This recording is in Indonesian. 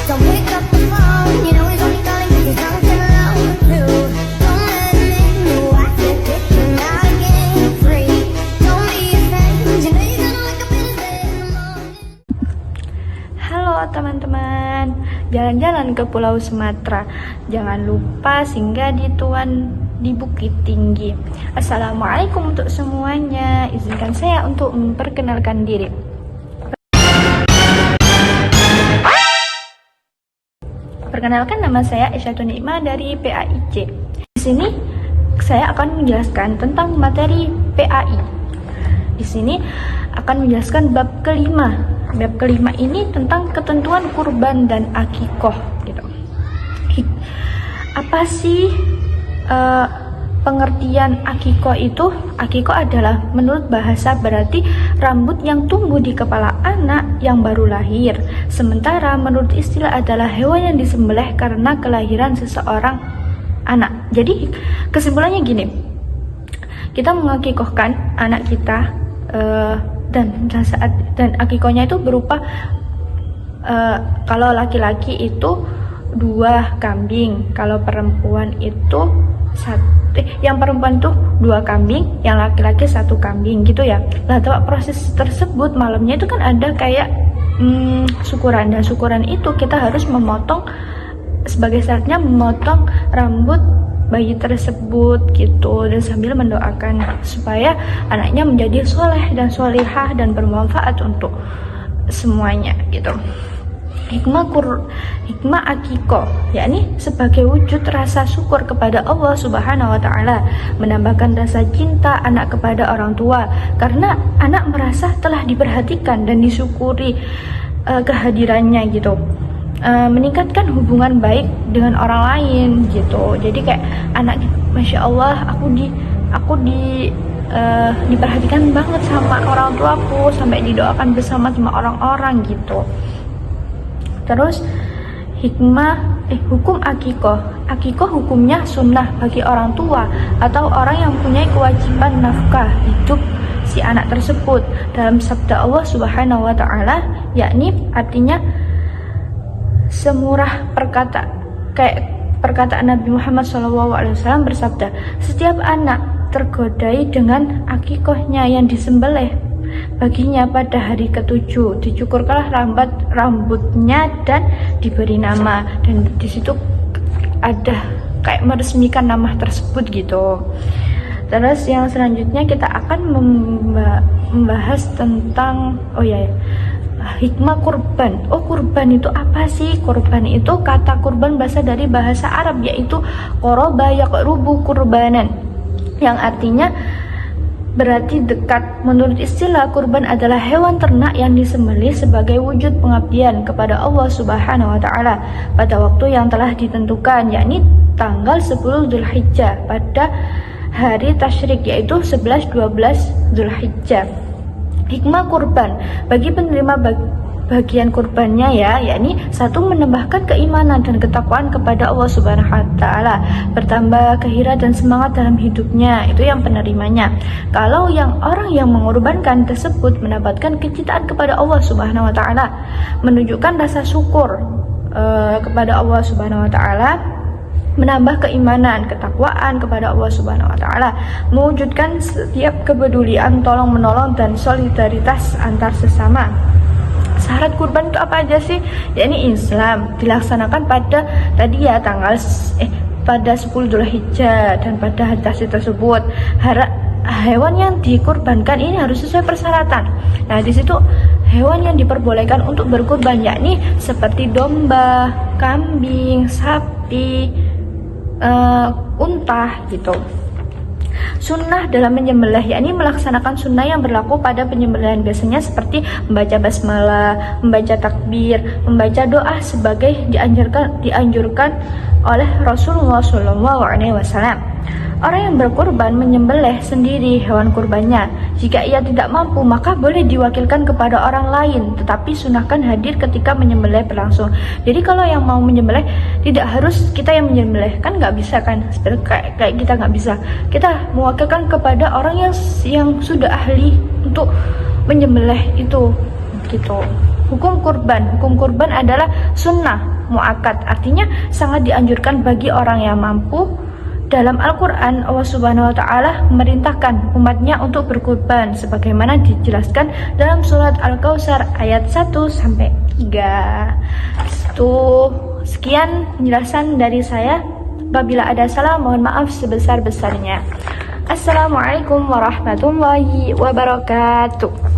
Don't pick up the phone, you know he's only calling 'cause he's not alone too. Don't let him in, you have to kick him out again free. Don't be afraid, you know you're gonna wake up in his bed in the morning. Halo teman-teman, jalan-jalan ke Pulau Sumatera. Jangan lupa singgah di Tuan di Bukit Tinggi. Assalamualaikum untuk semuanya. Izinkan saya untuk memperkenalkan diri. Perkenalkan, nama saya Isyatun Nikmah dari PAIC. Di sini saya akan menjelaskan tentang materi PAI. Di sini akan menjelaskan bab kelima. Bab kelima ini tentang ketentuan kurban dan akikoh gitu. Apa sih pengertian akikoh itu? Akikoh adalah menurut bahasa berarti rambut yang tumbuh di kepala anak yang baru lahir. Sementara menurut istilah adalah hewan yang disembelih karena kelahiran seseorang anak. Jadi kesimpulannya gini, kita mengakikohkan anak kita dan akikohnya itu berupa kalau laki-laki itu 2 kambing, kalau perempuan itu yang perempuan tuh 2 kambing, yang laki-laki 1 kambing gitu ya. Nah, proses tersebut malamnya itu kan ada kayak syukuran, dan syukuran itu kita harus memotong, sebagai syaratnya memotong rambut bayi tersebut gitu, dan sambil mendoakan supaya anaknya menjadi soleh dan solihah dan bermanfaat untuk semuanya gitu. Hikmah akikoh yakni sebagai wujud rasa syukur kepada Allah Subhanahu wa Ta'ala, menambahkan rasa cinta anak kepada orang tua karena anak merasa telah diperhatikan dan disyukuri kehadirannya gitu. Meningkatkan hubungan baik dengan orang lain gitu. Jadi kayak anak, masya Allah, aku diperhatikan banget sama orang tuaku, sampai didoakan bersama orang-orang gitu. Terus hukum akikoh. Akikoh hukumnya sunnah bagi orang tua atau orang yang punya kewajiban nafkah hidup si anak tersebut. Dalam sabda Allah Subhanahu wa Ta'ala, yakni artinya semurah perkataan Nabi Muhammad SAW bersabda, setiap anak tergodai dengan akikohnya yang disembelih baginya pada hari ke-7, dicukurkanlah rambutnya dan diberi nama, dan di situ ada kayak meresmikan nama tersebut gitu. Terus yang selanjutnya kita akan membahas tentang hikmah kurban. Kurban itu apa sih? Kurban itu kata kurban berasal dari bahasa Arab, yaitu qoroba yaqrubu kurbanan, yang artinya berarti dekat. Menurut istilah, kurban adalah hewan ternak yang disembelih sebagai wujud pengabdian kepada Allah Subhanahu wa Ta'ala pada waktu yang telah ditentukan, yakni tanggal 10 Dzulhijjah pada hari tasyrik, yaitu 11-12 Dzulhijjah. Hikmah kurban bagi penerima bagian kurbannya yakni 1. Menambahkan keimanan dan ketakwaan kepada Allah Subhanahu wa Ta'ala, bertambah gairah dan semangat dalam hidupnya, itu yang penerimanya. Kalau orang yang mengorbankan tersebut mendapatkan kecintaan kepada Allah Subhanahu wa Ta'ala, menunjukkan rasa syukur kepada Allah Subhanahu wa Ta'ala, menambah keimanan, ketakwaan kepada Allah Subhanahu wa Ta'ala, mewujudkan setiap kepedulian, tolong menolong dan solidaritas antar sesama. Syarat kurban itu apa aja sih? Yakni Islam, dilaksanakan pada pada 10 Dzulhijjah dan pada hari tasyrik tersebut. Hewan yang dikurbankan ini harus sesuai persyaratan. Nah, di situ hewan yang diperbolehkan untuk berkurban yakni seperti domba, kambing, sapi, unta gitu. Sunnah dalam menyembelih yakni melaksanakan sunnah yang berlaku pada penyembelihan, biasanya seperti membaca basmalah, membaca takbir, membaca doa sebagai dianjurkan oleh Rasulullah SAW. Orang yang berkurban menyembelih sendiri hewan kurbannya. Jika ia tidak mampu, maka boleh diwakilkan kepada orang lain, tetapi sunahkan hadir ketika menyembelih berlangsung. Jadi kalau yang mau menyembelih, tidak harus kita yang menyembelih, kan nggak bisa kan? Kayak kita nggak bisa. Kita mewakilkan kepada orang yang sudah ahli untuk menyembelih itu, gitu. Hukum kurban adalah sunnah muakkad, artinya sangat dianjurkan bagi orang yang mampu. Dalam Al-Quran, Allah Subhanahu wa Ta'ala memerintahkan umatnya untuk berkurban, sebagaimana dijelaskan dalam surat Al-Kautsar ayat 1-3. Sekian penjelasan dari saya. Apabila ada salah, mohon maaf sebesar-besarnya. Assalamualaikum warahmatullahi wabarakatuh.